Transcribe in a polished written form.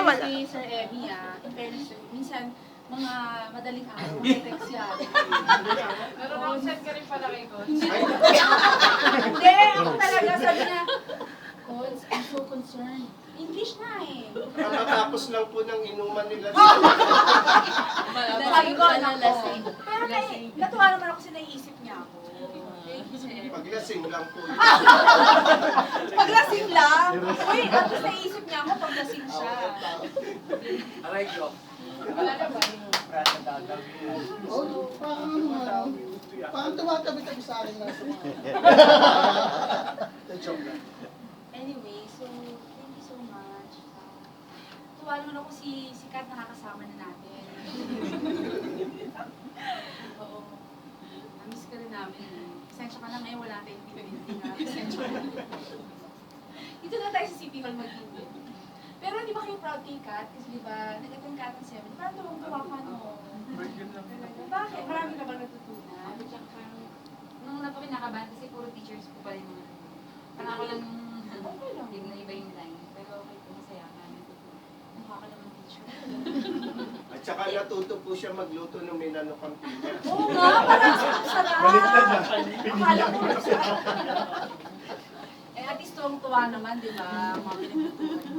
wala. Si Sir Emmy, in fairness, minsan, mga madaling araw, text yan. Pero nang-send ka rin pala kay Coach. Hindi, ako talaga, sabi niya, Coach, I'm so concerned. English na eh. Matapos lang po ng inuman nila. Sabi ko, lasing. Pero natuwa naman ako kasi naiisip niya ako. Paglasing lang po yun. Paglasing lang? Uy, at least naiisip niya ako paglasing siya. Aray ko. Wala na ba? Parang tumatabi-tabi sa akin na sa mga. Joke lang. Anyway, so, thank you so much. Tuwa naman ako si Kat nakakasama na natin. Oo. Namiss ka rin namin. Pasensya ka na ngayon, wala tayo hindi na. Pasensya ka na. Dito na tayo sa City Hall mag-iwi. Pero di ba kayo proud kay Kat? Kasi di ba, nag-attend ka ng 7. Parang tuwang-tuwa ka no? Bakit? Marami ka ba natutunan? Nung una pa pinakabahan kasi puro teachers po pala yung parang ako lang yung naiba yung line. Pero okay po, masaya ka. Mukha ka naman teacher. At saka natuto po siya magluto ng Milano Campina. Oo nga, parang sarap. Baliktad na. Akala ko masarap. Eh, at least tuwang-tuwa naman, di ba? Mga pinagtutunan.